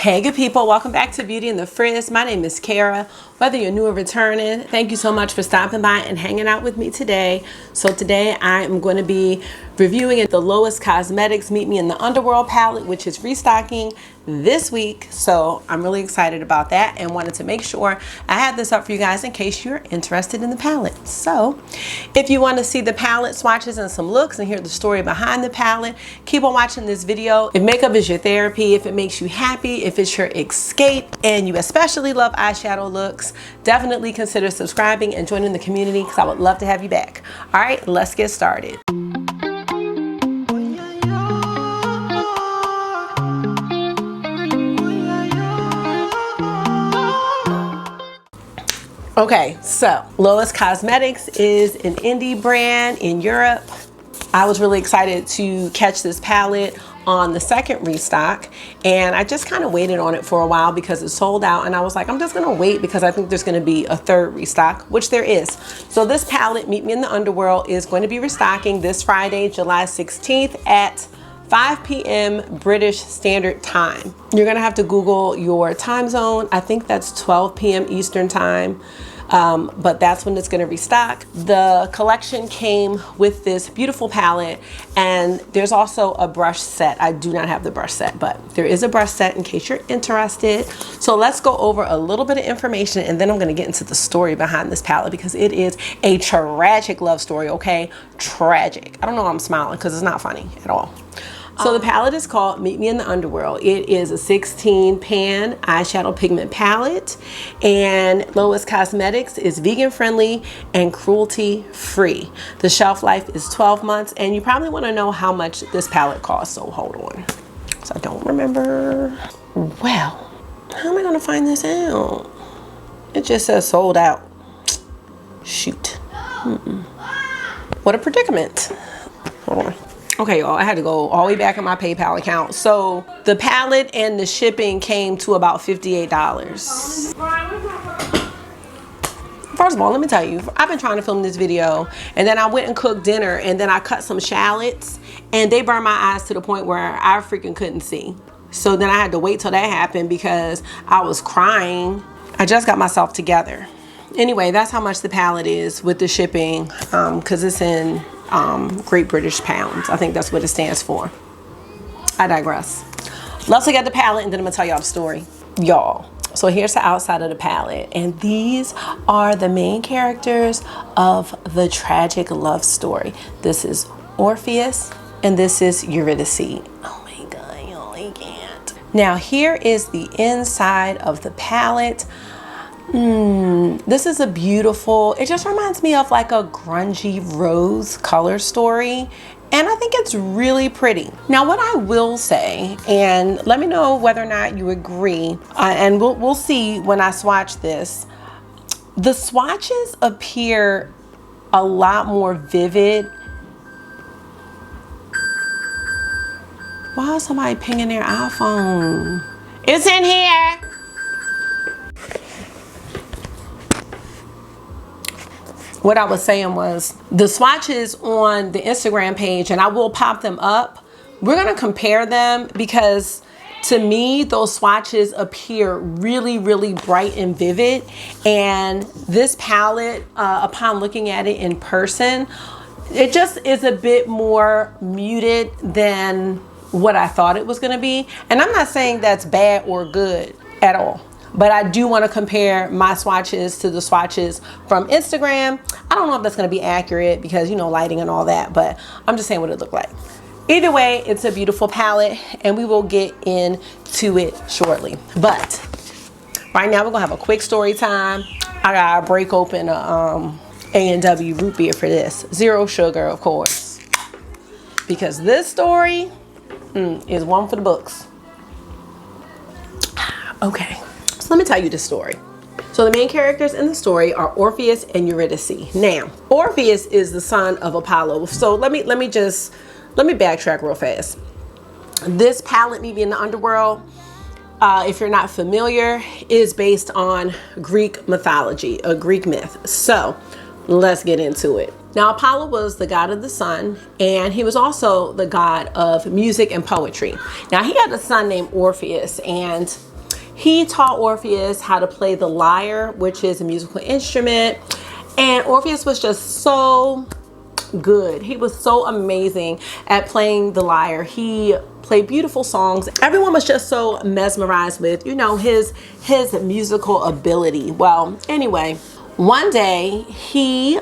Hey good people, welcome back to Beauty and the Frizz. My name is Kara. Whether you're new or returning, thank you so much for stopping by and hanging out with me today. So today I am going to be reviewing the Lois Cosmetics Meet Me in the Underworld palette, which is restocking this week. So I'm really excited about that and wanted to make sure I had this up for you guys in case you're interested in the palette. So if you want to see the palette swatches and some looks and hear the story behind the palette, keep on watching this video. If makeup is your therapy, if it makes you happy, if it's your escape, and you especially love eyeshadow looks, definitely consider subscribing and joining the community because I would love to have you back. All right, let's get started. Okay, so Lois Cosmetics is an indie brand in Europe. I was really excited to catch this palette on the second restock, and I just kind of waited on it for a while because it sold out, and I was like, I'm just gonna wait because I think there's gonna be a third restock, which there is. So this palette, Meet Me in the Underworld, is going to be restocking this Friday, July 16th at 5 p.m. British Standard Time. You're gonna have to Google your time zone. I think that's 12 p.m. Eastern Time. But that's when it's gonna restock. The collection came with this beautiful palette, and there's also a brush set. I do not have the brush set, but there is a brush set in case you're interested. So let's go over a little bit of information, and then I'm gonna get into the story behind this palette because it is a tragic love story, okay? Tragic. I don't know why I'm smiling because it's not funny at all. So the palette is called Meet Me in the Underworld. It is a 16 pan eyeshadow pigment palette, and Lois Cosmetics is vegan friendly and cruelty free. The shelf life is 12 months, and you probably want to know how much this palette costs, so hold on. So I don't remember. Well, how am I gonna find this out? It just says sold out. Shoot. What a predicament. Hold on. Okay, y'all, I had to go all the way back in my PayPal account. So the palette and the shipping came to about $58. First of all, let me tell you, I've been trying to film this video, and then I went and cooked dinner, and then I cut some shallots, and they burned my eyes to the point where I freaking couldn't see. So then I had to wait till that happened because I was crying. I just got myself together. Anyway, that's how much the palette is with the shipping, because it's in Great British Pounds. I think that's what it stands for. I digress. Let's look at the palette, and then I'm gonna tell y'all the story. Y'all, so here's the outside of the palette, and these are the main characters of the tragic love story. This is Orpheus, and this is Eurydice. Oh my god, y'all, I can't. Now here is the inside of the palette. This is a beautiful, it just reminds me of like a grungy rose color story, and I think it's really pretty. Now what I will say, and let me know whether or not you agree, and we'll see when I swatch this, the swatches appear a lot more vivid. Why is somebody pinging their iPhone? It's in here. What I was saying was the swatches on the Instagram page, and I will pop them up. We're gonna compare them because to me, those swatches appear really, really bright and vivid. And this palette, upon looking at it in person, it just is a bit more muted than what I thought it was gonna be. And I'm not saying that's bad or good at all, but I do want to compare my swatches to the swatches from Instagram. I don't know if that's going to be accurate because, you know, lighting and all that, but I'm just saying what it looked like. Either way, it's a beautiful palette, and we will get into it shortly. But right now we're going to have a quick story time. I got to break open a A&W root beer for this. Zero sugar, of course, because this story is one for the books. Okay. So let me tell you the story. So the main characters in the story are Orpheus and Eurydice. Now, Orpheus is the son of Apollo. So let me backtrack real fast. This palette, Meet Me in the Underworld, if you're not familiar, is based on Greek mythology, a Greek myth. So let's get into it. Now, Apollo was the god of the sun, and he was also the god of music and poetry. Now, he had a son named Orpheus, and he taught Orpheus how to play the lyre, which is a musical instrument. And Orpheus was just so good. He was so amazing at playing the lyre. He played beautiful songs. Everyone was just so mesmerized with, you know, his musical ability. Well, anyway, one day he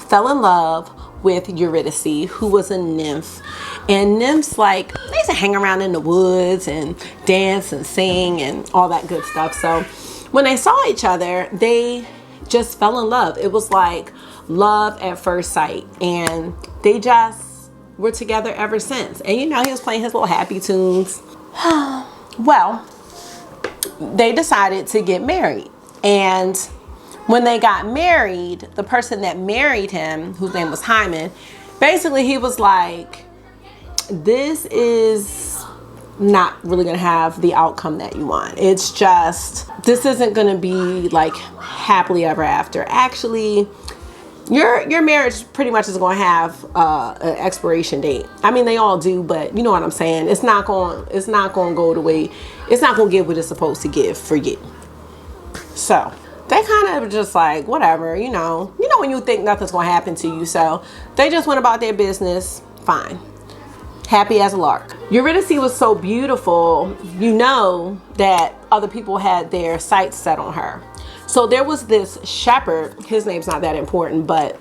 fell in love with Eurydice, who was a nymph. And nymphs, like, they used to hang around in the woods and dance and sing and all that good stuff. So when they saw each other, they just fell in love. It was like love at first sight, and they just were together ever since. And you know, he was playing his little happy tunes. Well, they decided to get married, and when they got married, the person that married him, whose name was Hymen, basically he was like, this is not really gonna have the outcome that you want. It's just, this isn't gonna be like happily ever after. Actually, your marriage pretty much is going to have an expiration date. I mean, they all do, but you know what I'm saying. It's not going to go the way. It's not going to give what it's supposed to give for you. So they kind of just like, whatever, you know when you think nothing's going to happen to you. So they just went about their business fine, happy as a lark. Eurydice was so beautiful, you know, that other people had their sights set on her. So there was this shepherd, his name's not that important, but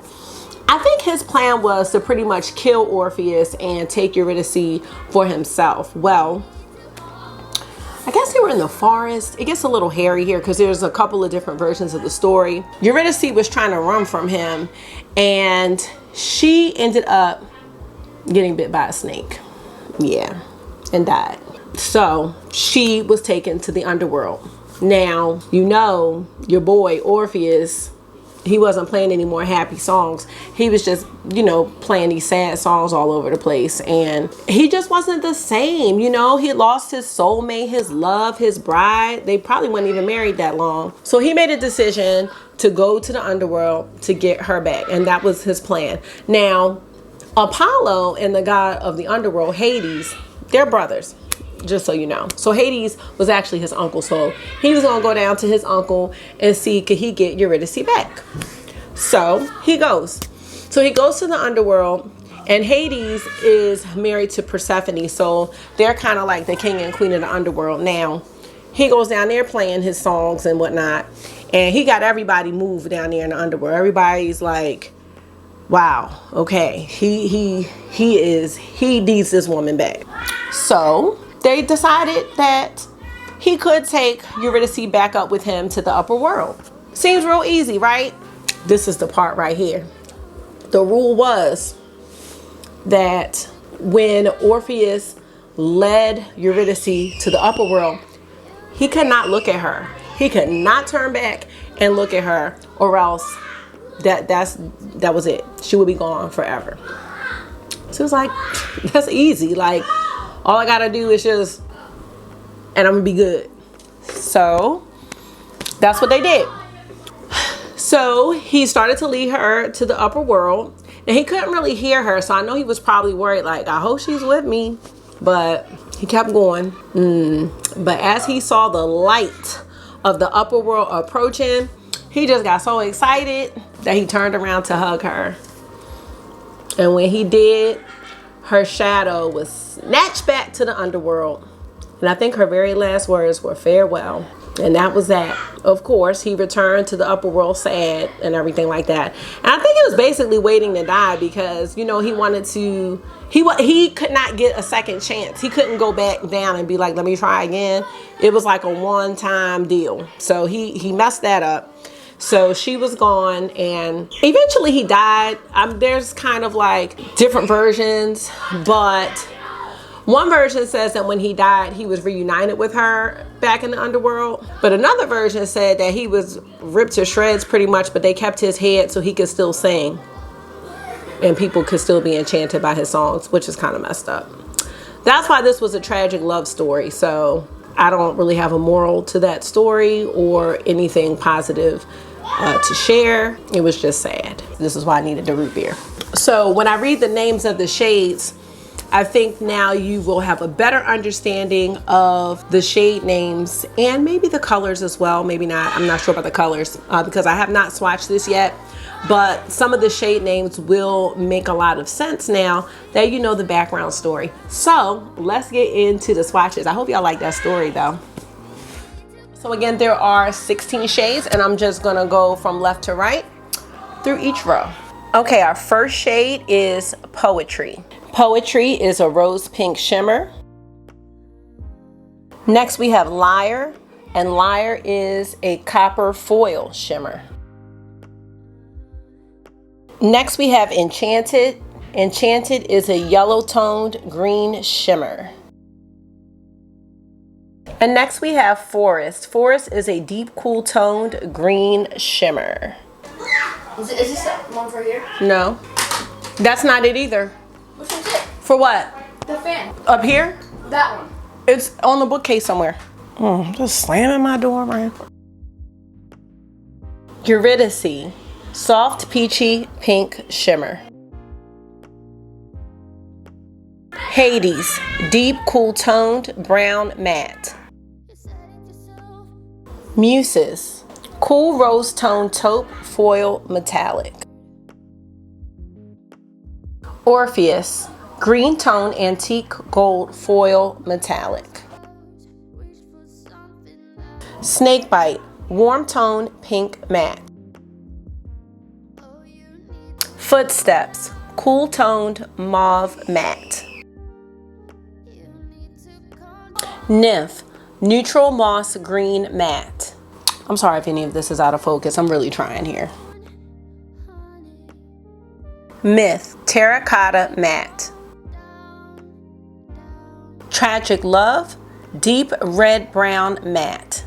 I think his plan was to pretty much kill Orpheus and take Eurydice for himself. Well, I guess they were in the forest. It gets a little hairy here because there's a couple of different versions of the story. Eurydice was trying to run from him, and she ended up getting bit by a snake. Yeah, and died. So she was taken to the underworld. Now, you know, your boy Orpheus, he wasn't playing any more happy songs. He was just, you know, playing these sad songs all over the place. And he just wasn't the same. You know, he lost his soulmate, his love, his bride. They probably weren't even married that long. So he made a decision to go to the underworld to get her back. And that was his plan. Now, Apollo and the god of the underworld, Hades, they're brothers. Just so you know. So Hades was actually his uncle. So he was going to go down to his uncle and see could he get Eurydice back. So he goes. So he goes to the underworld, and Hades is married to Persephone. So they're kind of like the king and queen of the underworld. Now, he goes down there playing his songs and whatnot. And he got everybody moved down there in the underworld. Everybody's like, wow, okay. He needs this woman back. So they decided that he could take Eurydice back up with him to the upper world. Seems real easy, right? This is the part right here. The rule was that when Orpheus led Eurydice to the upper world, he could not look at her. He could not turn back and look at her, or else that was it. She would be gone forever. So it was like, that's easy. Like, all I gotta do is just, and I'm gonna be good. So that's what they did. So he started to lead her to the upper world, and he couldn't really hear her. So I know he was probably worried, like, I hope she's with me. But he kept going. But as he saw the light of the upper world approaching, he just got so excited that he turned around to hug her. And when he did, her shadow was snatched back to the underworld. And I think her very last words were farewell. And that was that. Of course, he returned to the upper world sad and everything like that. And I think he was basically waiting to die because, you know, he wanted to, he could not get a second chance. He couldn't go back down and be like, let me try again. It was like a one-time deal. So he messed that up. So she was gone, and eventually he died. There's kind of like different versions, but one version says that when he died, he was reunited with her back in the underworld. But another version said that he was ripped to shreds pretty much, but they kept his head so he could still sing. And people could still be enchanted by his songs, which is kind of messed up. That's why this was a tragic love story. So I don't really have a moral to that story or anything positive to share. It was just sad. This is why I needed the root beer. So when I read the names of the shades, I think now you will have a better understanding of the shade names and maybe the colors as well. Maybe not, I'm not sure about the colors because I have not swatched this yet. But some of the shade names will make a lot of sense now that you know the background story. So let's get into the swatches. I hope y'all like that story though. So again, there are 16 shades and I'm just gonna go from left to right through each row. Okay, our first shade is Poetry. Poetry is a rose pink shimmer. Next we have Liar, and Liar is a copper foil shimmer. Next we have Enchanted. Enchanted is a yellow toned green shimmer. And next we have Forest. Forest is a deep cool toned green shimmer. Is this that one for here? No, that's not it either. Which one's it? For what? The fan. Up here? That one. It's on the bookcase somewhere. Just slamming my door, man. Eurydice, soft peachy pink shimmer. Hades, deep cool toned brown matte. Muses, cool rose toned taupe foil metallic. Orpheus, green tone antique gold foil metallic. Snakebite, warm tone pink matte. Footsteps, cool toned mauve matte. Nymph, neutral moss green matte. I'm sorry if any of this is out of focus. I'm really trying here. Myth, terracotta matte. Tragic Love, deep red brown matte.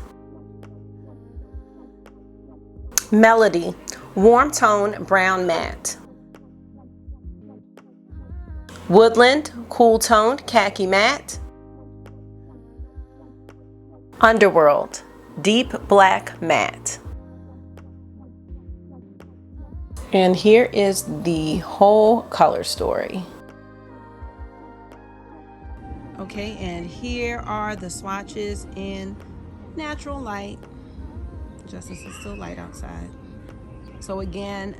Melody, warm tone brown matte. Woodland, cool toned khaki matte. Underworld, deep black matte. And here is the whole color story. Okay, and here are the swatches in natural light, just as it's still light outside. So again,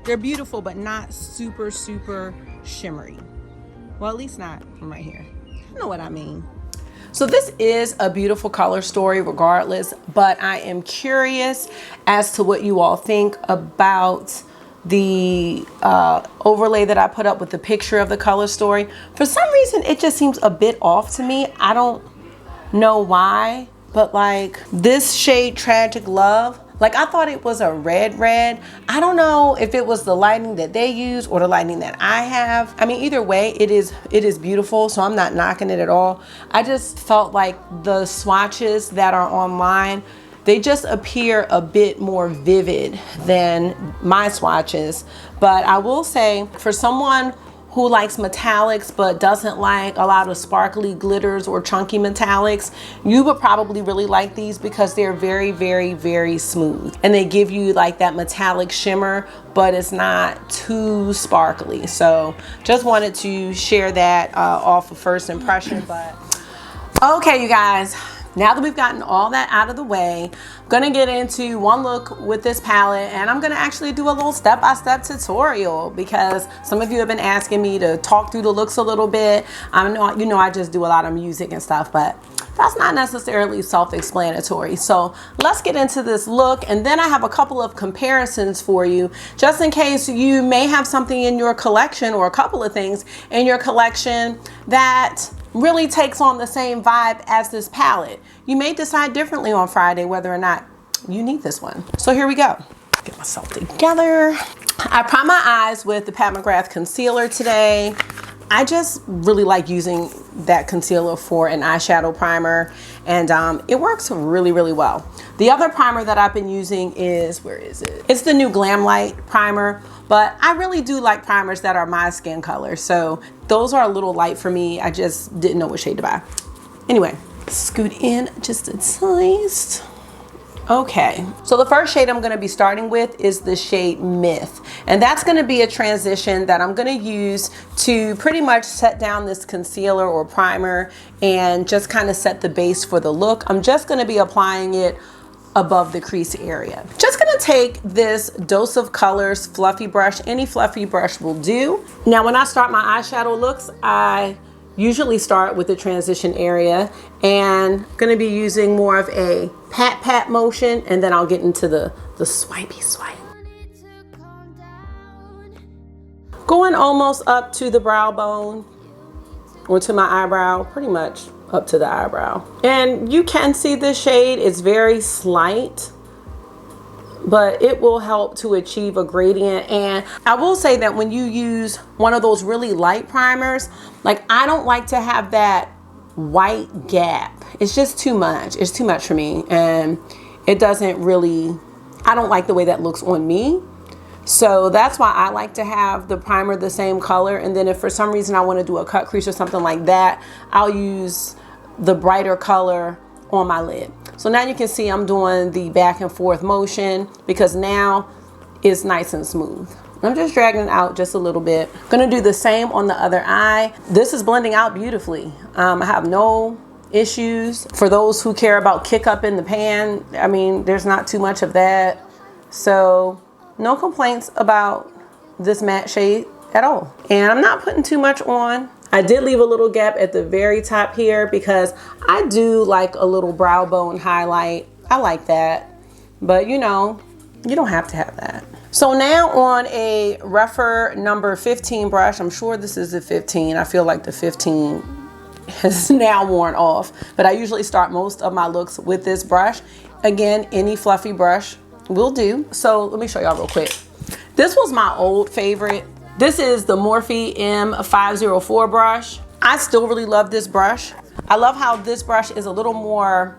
they're beautiful, but not super, super shimmery. Well, at least not from right here. You know what I mean. So this is a beautiful color story regardless, but I am curious as to what you all think about the overlay that I put up with the picture of the color story. For some reason, it just seems a bit off to me. I don't know why, but like this shade Tragic Love, like I thought it was a red. I don't know if it was the lighting that they use or the lighting that I have. I mean, either way, it is beautiful, so I'm not knocking it at all. I just felt like the swatches that are online, they just appear a bit more vivid than my swatches. But I will say, for someone who likes metallics but doesn't like a lot of sparkly glitters or chunky metallics, you would probably really like these because they're very, very, very smooth. And they give you like that metallic shimmer, but it's not too sparkly. So just wanted to share that off of first impression. But okay, you guys, now that we've gotten all that out of the way, I'm gonna get into one look with this palette, and I'm gonna actually do a little step-by-step tutorial because some of you have been asking me to talk through the looks a little bit. I know, you know, I just do a lot of music and stuff, but that's not necessarily self-explanatory. So let's get into this look, and then I have a couple of comparisons for you, just in case you may have something in your collection or a couple of things in your collection that really takes on the same vibe as this palette. You may decide differently on Friday whether or not you need this one. So here we go. Get myself together. I prime my eyes with the Pat McGrath concealer today. I just really like using that concealer for an eyeshadow primer, and it works really, really well. The other primer that I've been using is, where is it? It's the new Glam Light primer, but I really do like primers that are my skin color. So those are a little light for me. I just didn't know what shade to buy. Anyway, scoot in just a taste. Okay, so the first shade I'm going to be starting with is the shade Myth, and that's going to be a transition that I'm going to use to pretty much set down this concealer or primer and just kind of set the base for the look. I'm just going to be applying it above the crease area. Just gonna take this Dose of Colors fluffy brush. Any fluffy brush will do. Now when I start my eyeshadow looks, I usually start with the transition area, and gonna be using more of a pat motion, and then I'll get into the swipey swipe. Going almost up to the brow bone or to my eyebrow, pretty much up to the eyebrow. And you can see this shade, it's very slight, but it will help to achieve a gradient. And I will say that when you use one of those really light primers, like I don't like to have that white gap. It's just too much. It's too much for me. And it doesn't really, I don't like the way that looks on me. So that's why I like to have the primer the same color. And then if for some reason I want to do a cut crease or something like that, I'll use the brighter color on my lid. So now you can see I'm doing the back and forth motion because now it's nice and smooth. I'm just dragging it out just a little bit. I'm gonna do the same on the other eye. This is blending out beautifully. I have no issues. For those who care about kick up in the pan, I mean, there's not too much of that. So no complaints about this matte shade at all. And I'm not putting too much on. I did leave a little gap at the very top here because I do like a little brow bone highlight. I like that, but you know, you don't have to have that. So now on a rougher number 15 brush, I'm sure this is a 15. I feel like the 15 has now worn off, but I usually start most of my looks with this brush. Again, any fluffy brush will do. So let me show y'all real quick. This was my old favorite. This is the Morphe M504 brush. I still really love this brush. I love how this brush is a little more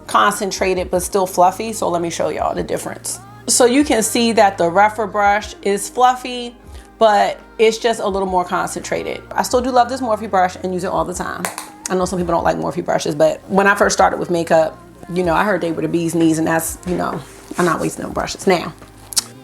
concentrated but still fluffy. So let me show y'all the difference. So you can see that the rougher brush is fluffy, but it's just a little more concentrated. I still do love this Morphe brush and use it all the time. I know some people don't like Morphe brushes, but when I first started with makeup, you know, I heard they were the bee's knees, and that's, you know, I'm not wasting no brushes now.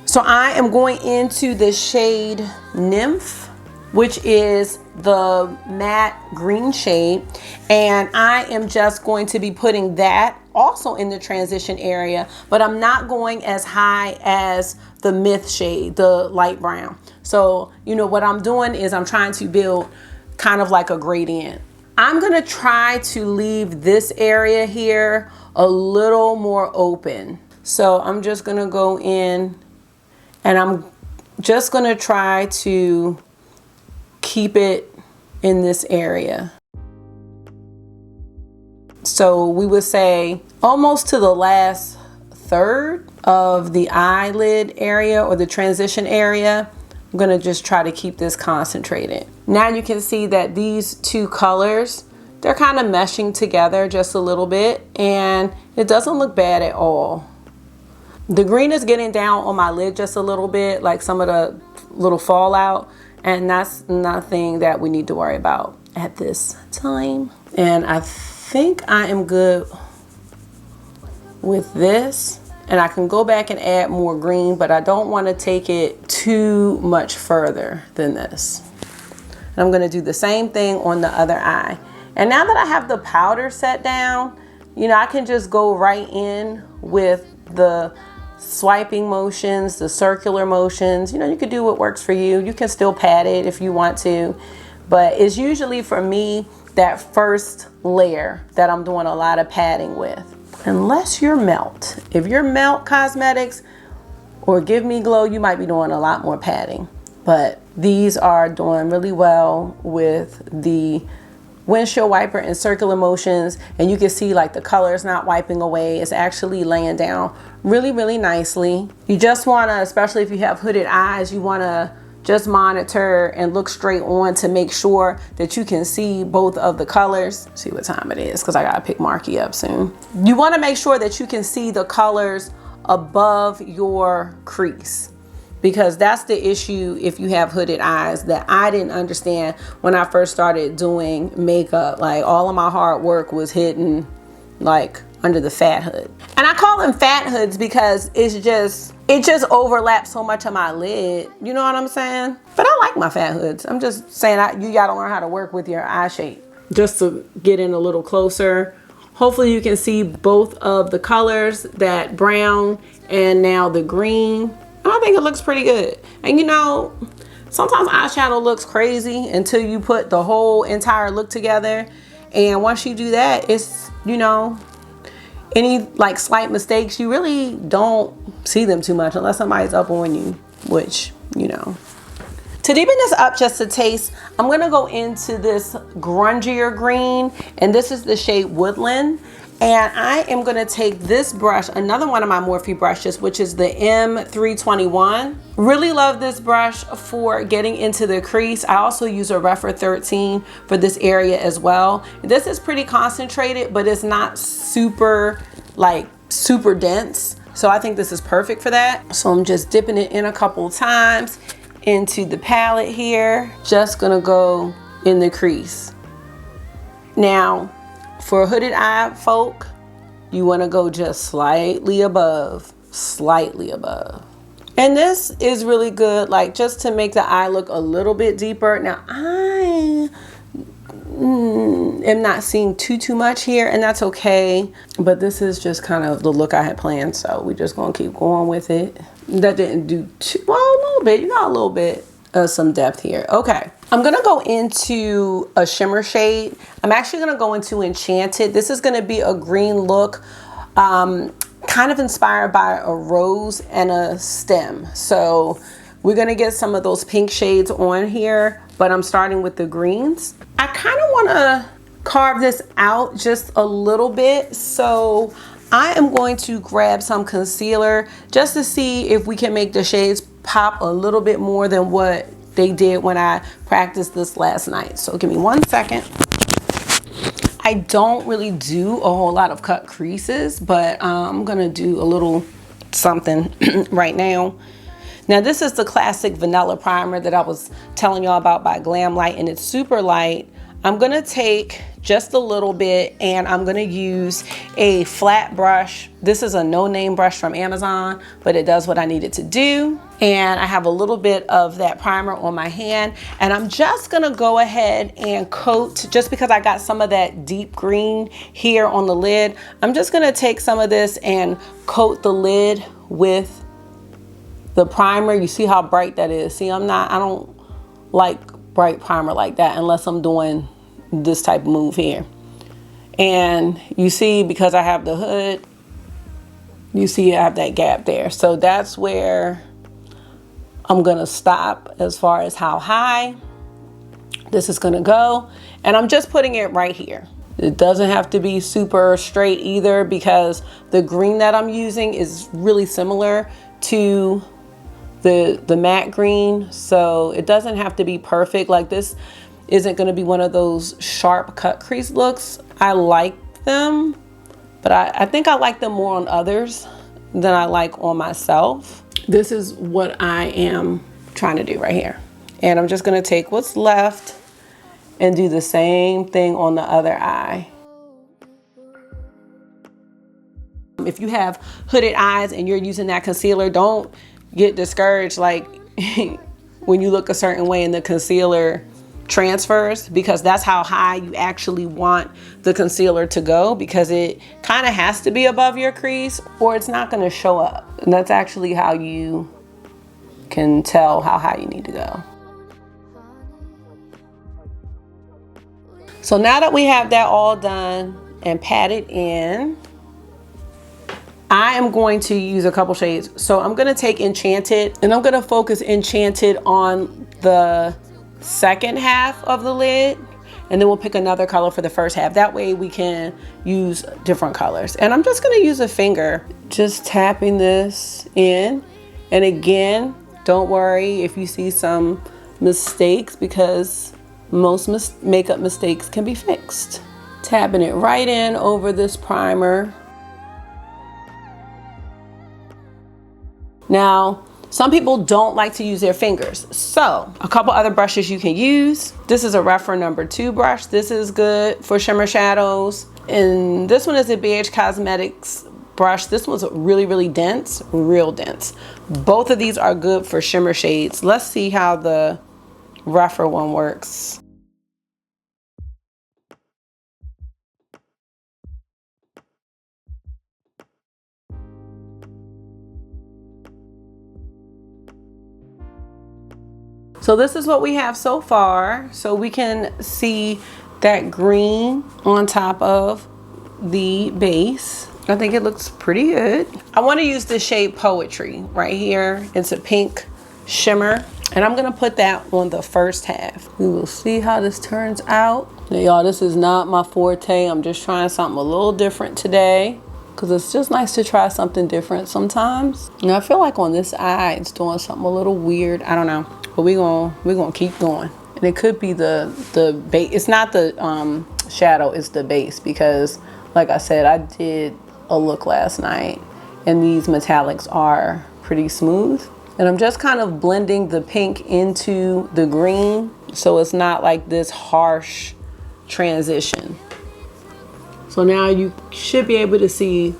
So I am going into the shade Nymph, which is the matte green shade. And I am just going to be putting that also in the transition area, but I'm not going as high as the Myth shade, the light brown. So, you know, what I'm doing is I'm trying to build kind of like a gradient. I'm gonna try to leave this area here a little more open. So I'm just gonna go in and I'm just gonna try to keep it in this area. So we would say almost to the last third of the eyelid area or the transition area. I'm gonna just try to keep this concentrated. Now you can see that these two colors, they're kind of meshing together just a little bit, and it doesn't look bad at all. The green is getting down on my lid just a little bit, like some of the little fallout, and that's nothing that we need to worry about at this time. And I think I am good with this, and I can go back and add more green, but I don't want to take it too much further than this. And I'm going to do the same thing on the other eye. And now that I have the powder set down, you know, I can just go right in with the swiping motions, the circular motions. You know, you could do what works for you. You can still pat it if you want to, but it's usually for me that first layer that I'm doing a lot of patting with. Unless you're Melt. If you're Melt Cosmetics or Give Me Glow, you might be doing a lot more patting. But these are doing really well with the windshield wiper and circular motions, and you can see like the color is not wiping away. It's actually laying down really, really nicely. You just want to, especially if you have hooded eyes, you want to just monitor and look straight on to make sure that you can see both of the colors. See what time it is, because I gotta pick Marky up soon. You want to make sure that you can see the colors above your crease, because that's the issue if you have hooded eyes that I didn't understand when I first started doing makeup. Like all of my hard work was hidden like under the fat hood. And I call them fat hoods because it just overlaps so much of my lid. You know what I'm saying? But I like my fat hoods. I'm just saying you gotta learn how to work with your eye shape. Just to get in a little closer. Hopefully you can see both of the colors, that brown and now the green. I think it looks pretty good. And you know, sometimes eyeshadow looks crazy until you put the whole entire look together. And once you do that, it's, you know, any like slight mistakes, you really don't see them too much unless somebody's up on you, which, you know. To deepen this up just a taste, I'm gonna go into this grungier green, and this is the shade Woodland. And I am gonna take this brush, another one of my Morphe brushes, which is the M321. Really love this brush for getting into the crease. I also use a Refer 13 for this area as well. This is pretty concentrated, but it's not super dense. So I think this is perfect for that. So I'm just dipping it in a couple times into the palette here. Just gonna go in the crease. Now, for hooded eye folk, you wanna go just slightly above. And this is really good, like just to make the eye look a little bit deeper. Now, I am not seeing too much here, and that's okay. But this is just kind of the look I had planned, so we're just gonna keep going with it. That didn't do too well, a little bit, you know, a little bit of some depth here. Okay, I'm gonna go into a shimmer shade. I'm actually gonna go into Enchanted. This is gonna be a green look, kind of inspired by a rose and a stem. So we're gonna get some of those pink shades on here, but I'm starting with the greens. I kind of wanna carve this out just a little bit. So I am going to grab some concealer just to see if we can make the shades pop a little bit more than what they did when I practiced this last night. So give me 1 second. I don't really do a whole lot of cut creases, but I'm gonna do a little something right now. Now this is the classic vanilla primer that I was telling y'all about by Glamlight, and it's super light. I'm gonna take just a little bit and I'm gonna use a flat brush. This is a no-name brush from Amazon, but it does what I need it to do. And I have a little bit of that primer on my hand, and I'm just gonna go ahead and coat, just because I got some of that deep green here on the lid, I'm just gonna take some of this and coat the lid with the primer. You see how bright that is? See, I don't like bright primer like that unless I'm doing this type of move here. And you see, because I have the hood, you see I have that gap there. So that's where I'm gonna stop as far as how high this is gonna go. And I'm just putting it right here. It doesn't have to be super straight either, because the green that I'm using is really similar to the matte green, so it doesn't have to be perfect. Like, this isn't going to be one of those sharp cut crease looks. I like them, but I think I like them more on others than I like on myself. This is what I am trying to do right here, and I'm just going to take what's left and do the same thing on the other eye. If you have hooded eyes and you're using that concealer, don't get discouraged like when you look a certain way and the concealer transfers, because that's how high you actually want the concealer to go, because it kind of has to be above your crease or it's not going to show up. And that's actually how you can tell how high you need to go. So now that we have that all done and patted in, I am going to use a couple shades. So I'm gonna take Enchanted, and I'm gonna focus Enchanted on the second half of the lid, and then we'll pick another color for the first half. That way we can use different colors. And I'm just gonna use a finger, just tapping this in. And again, don't worry if you see some mistakes, because most makeup mistakes can be fixed. Tapping it right in over this primer. Now, some people don't like to use their fingers, so a couple other brushes you can use. This is a Refer number 2 brush. This is good for shimmer shadows. And this one is a Lois Cosmetics brush. This one's really, really dense, real dense. Both of these are good for shimmer shades. Let's see how the rougher one works. So this is what we have so far. So we can see that green on top of the base. I think it looks pretty good. I want to use the shade Poetry right here. It's a pink shimmer, and I'm gonna put that on the first half. We will see how this turns out. Now, y'all, this is not my forte. I'm just trying something a little different today, because it's just nice to try something different sometimes. And I feel like on this eye, it's doing something a little weird. I don't know, but we're gonna keep going. And it could be the base. It's not the shadow, it's the base, because like I said, I did a look last night and these metallics are pretty smooth. And I'm just kind of blending the pink into the green, so it's not like this harsh transition. So now you should be able to see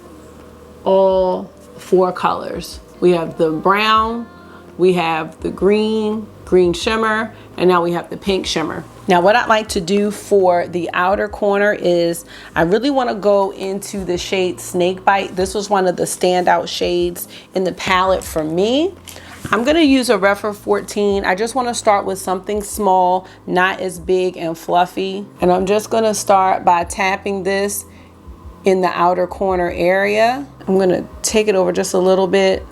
all four colors. We have the brown, we have the green shimmer, and now we have the pink shimmer. Now what I'd like to do for the outer corner is I really want to go into the shade Snakebite. This was one of the standout shades in the palette for me. I'm going to use a Refer 14. I just want to start with something small, not as big and fluffy. And I'm just going to start by tapping this in the outer corner area. I'm going to take it over just a little bit,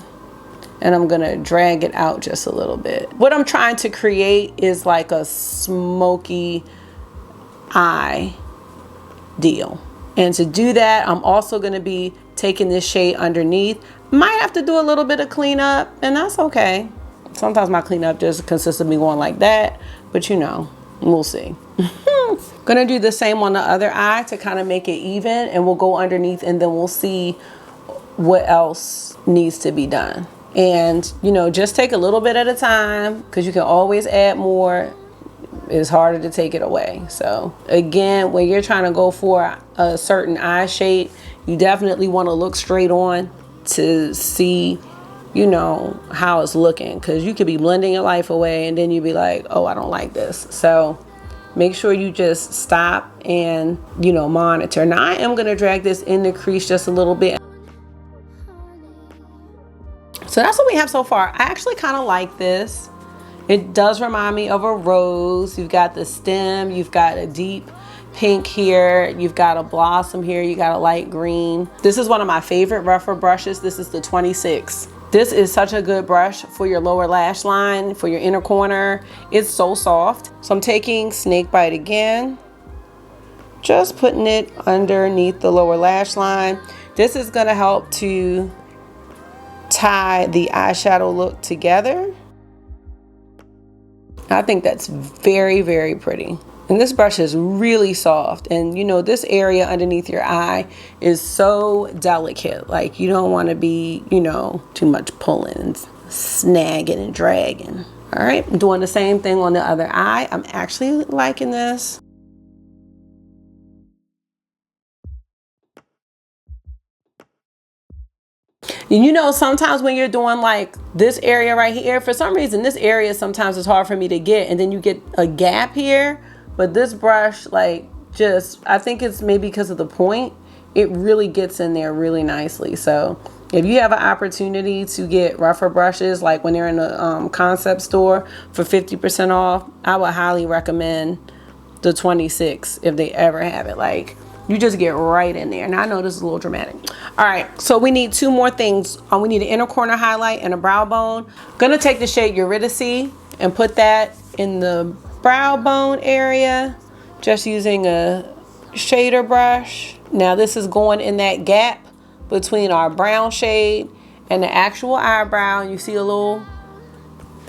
and I'm gonna drag it out just a little bit. What I'm trying to create is like a smoky eye deal. And to do that, I'm also gonna be taking this shade underneath. Might have to do a little bit of cleanup, and that's okay. Sometimes my cleanup just consists of me going like that, but you know, we'll see. Gonna do the same on the other eye to kind of make it even, and we'll go underneath and then we'll see what else needs to be done. And you know, just take a little bit at a time, because you can always add more. It's harder to take it away. So again, when you're trying to go for a certain eye shape, you definitely want to look straight on to see, you know, how it's looking, because you could be blending your life away and then you'd be like, oh, I don't like this. So make sure you just stop and, you know, monitor. Now I am going to drag this in the crease just a little bit. So that's what we have so far. I actually kind of like this. It does remind me of a rose. You've got the stem, you've got a deep pink here, you've got a blossom here, you got a light green. This is one of my favorite rougher brushes. This is the 26. This is such a good brush for your lower lash line, for your inner corner. It's so soft. So I'm taking Snakebite again, just putting it underneath the lower lash line. This is gonna help to tie the eyeshadow look together. I think that's very, very pretty. And this brush is really soft. And you know, this area underneath your eye is so delicate. Like, you don't want to be, you know, too much pulling and snagging and dragging. All right, I'm doing the same thing on the other eye. I'm actually liking this. And you know, sometimes when you're doing like this area right here, for some reason, this area sometimes is hard for me to get, and then you get a gap here. But this brush, like, just, I think it's maybe because of the point, it really gets in there really nicely. So if you have an opportunity to get rougher brushes, like when they're in the concept store for 50% off, I would highly recommend the 26 if they ever have it. Like, you just get right in there. Now I know this is a little dramatic. All right, so we need two more things. We need an inner corner highlight and a brow bone. Gonna take the shade Eurydice and put that in the brow bone area, just using a shader brush. Now this is going in that gap between our brown shade and the actual eyebrow. You see a little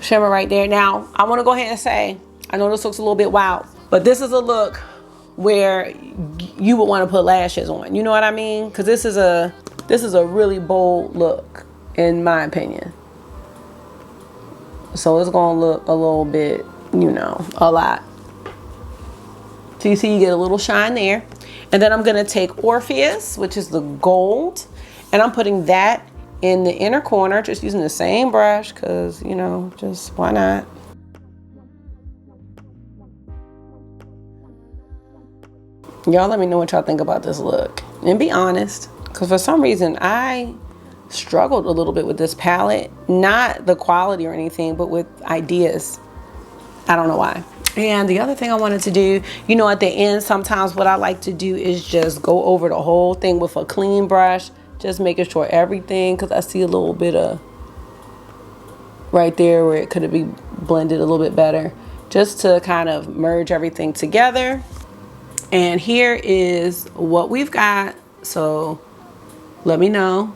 shimmer right there. Now I want to go ahead and say, I know this looks a little bit wild, but this is a look where you would want to put lashes on. You know what I mean? Because this is a really bold look, in my opinion. So it's gonna look a little bit, you know, a lot. So you see, you get a little shine there. And then I'm gonna take Orpheus, which is the gold, and I'm putting that in the inner corner, just using the same brush, cause you know, just why not? Y'all let me know what y'all think about this look. And be honest, cause for some reason I struggled a little bit with this palette. Not the quality or anything, but with ideas. I don't know why. And the other thing I wanted to do, you know, at the end, sometimes what I like to do is just go over the whole thing with a clean brush, just making sure everything, because I see a little bit of right there where it could be blended a little bit better, just to kind of merge everything together. And here is what we've got. So let me know.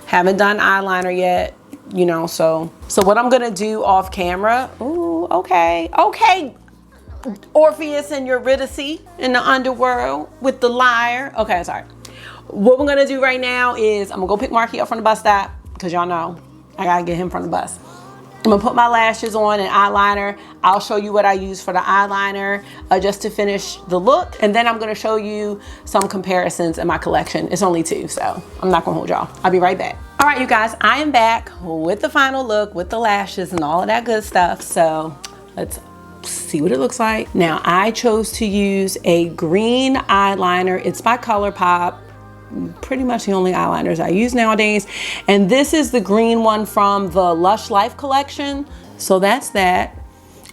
Haven't done eyeliner yet, you know, so what I'm gonna do off camera. Ooh, okay, Orpheus and Eurydice in the Underworld with the liar. Okay, sorry. What we're gonna do right now is I'm gonna go pick Marky up from the bus stop, because y'all know I gotta get him from the bus. I'm gonna put my lashes on and eyeliner. I'll show you what I use for the eyeliner just to finish the look. And then I'm gonna show you some comparisons in my collection. It's only 2, so I'm not gonna hold y'all. I'll be right back. All right, you guys, I am back with the final look, with the lashes and all of that good stuff. So let's see what it looks like. Now, I chose to use a green eyeliner. It's by ColourPop. Pretty much the only eyeliners I use nowadays. And this is the green one from the Lush Life collection. So that's that.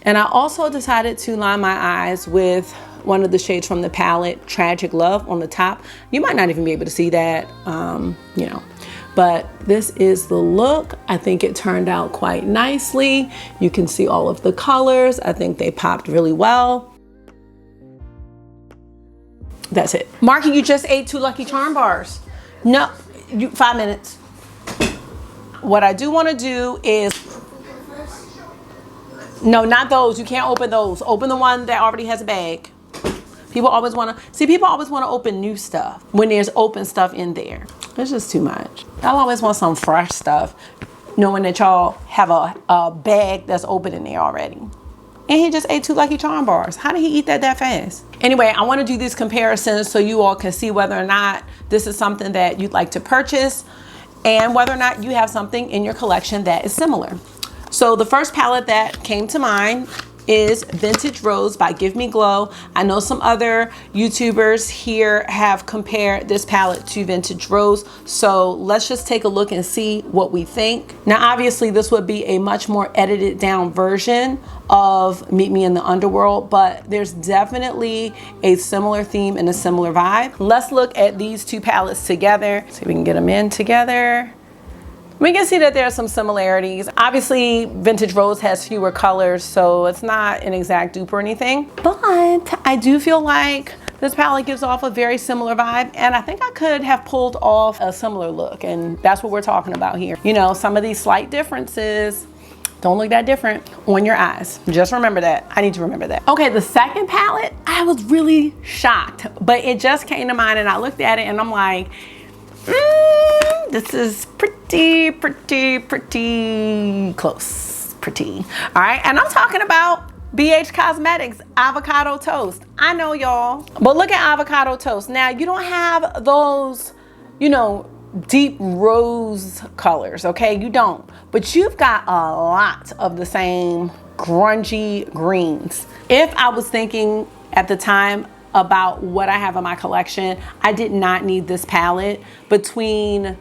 And I also decided to line my eyes with one of the shades from the palette, Tragic Love, on the top. You might not even be able to see that, you know. But this is the look. I think it turned out quite nicely. You can see all of the colors. I think they popped really well. That's it. Marky, you just ate 2 Lucky Charm bars. No, 5 minutes. What I do want to do is, no, not those. You can't open those. Open the one that already has a bag. People always want to open new stuff when there's open stuff in there. It's just too much. Y'all always want some fresh stuff, knowing that y'all have a bag that's open in there already. And he just ate 2 Lucky Charm bars. How did he eat that fast? Anyway, I want to do these comparisons so you all can see whether or not this is something that you'd like to purchase and whether or not you have something in your collection that is similar. So the first palette that came to mind is Vintage Rose by Give Me Glow. I know some other YouTubers here have compared this palette to Vintage Rose, so let's just take a look and see what we think. Now, obviously, this would be a much more edited down version of Meet Me in the Underworld, but there's definitely a similar theme and a similar vibe. Let's look at these 2 palettes together. See if we can get them in together. We can see that there are some similarities. Obviously, Vintage Rose has fewer colors, so it's not an exact dupe or anything. But I do feel like this palette gives off a very similar vibe, and I think I could have pulled off a similar look, and that's what we're talking about here. You know, some of these slight differences don't look that different on your eyes. Just remember that. I need to remember that. Okay, the second palette, I was really shocked, but it just came to mind, and I looked at it, and I'm like, this is pretty close. Pretty. All right, and I'm talking about BH Cosmetics Avocado Toast. I know, y'all, but look at Avocado Toast. Now, you don't have those, you know, deep rose colors, okay? You don't, but you've got a lot of the same grungy greens. If I was thinking at the time about what I have in my collection, I did not need this palette. Between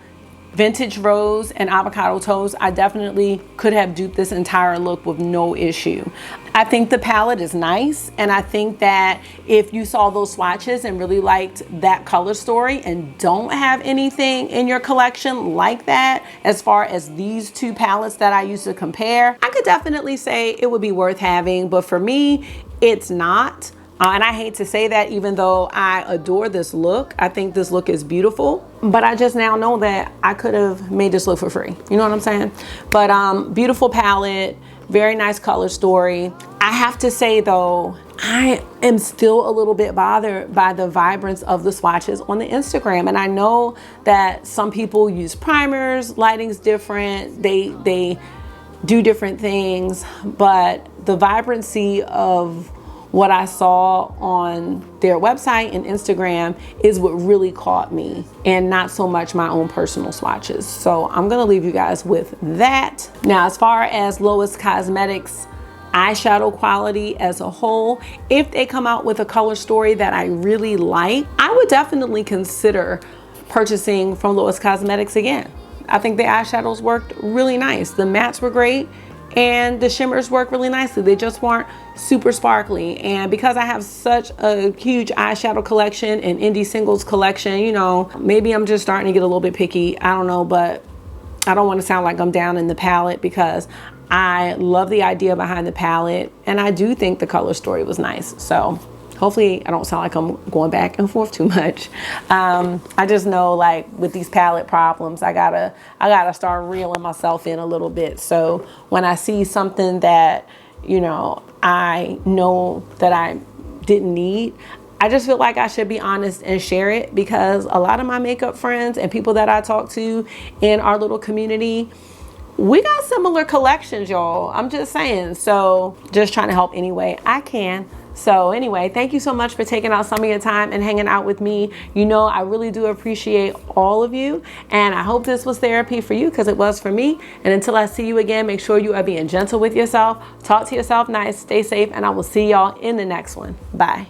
Vintage Rose and Avocado Toast, I definitely could have duped this entire look with no issue. I think the palette is nice, and I think that if you saw those swatches and really liked that color story and don't have anything in your collection like that, as far as these 2 palettes that I used to compare, I could definitely say it would be worth having, but for me, it's not. And I hate to say that, even though I adore this look. I think this look is beautiful, but I just now know that I could have made this look for free. You know what I'm saying? But beautiful palette, very nice color story. I have to say though, I am still a little bit bothered by the vibrance of the swatches on the Instagram. And I know that some people use primers, lighting's different, they do different things, but the vibrancy of what I saw on their website and Instagram is what really caught me, and not so much my own personal swatches. So I'm gonna leave you guys with that. Now, as far as Lois Cosmetics eyeshadow quality as a whole, if they come out with a color story that I really like, I would definitely consider purchasing from Lois Cosmetics again. I think the eyeshadows worked really nice. The mattes were great and the shimmers work really nicely. They just weren't super sparkly. And because I have such a huge eyeshadow collection and indie singles collection, you know, maybe I'm just starting to get a little bit picky. I don't know, but I don't want to sound like I'm down in the palette, because I love the idea behind the palette and I do think the color story was nice. So hopefully I don't sound like I'm going back and forth too much. I just know, like, with these palette problems, I gotta start reeling myself in a little bit. So when I see something that, you know, I know that I didn't need, I just feel like I should be honest and share it, because a lot of my makeup friends and people that I talk to in our little community, we got similar collections, y'all. I'm just saying. So just trying to help any way I can. So anyway, thank you so much for taking out some of your time and hanging out with me. You know, I really do appreciate all of you. And I hope this was therapy for you, because it was for me. And until I see you again, make sure you are being gentle with yourself. Talk to yourself nice, stay safe, and I will see y'all in the next one. Bye.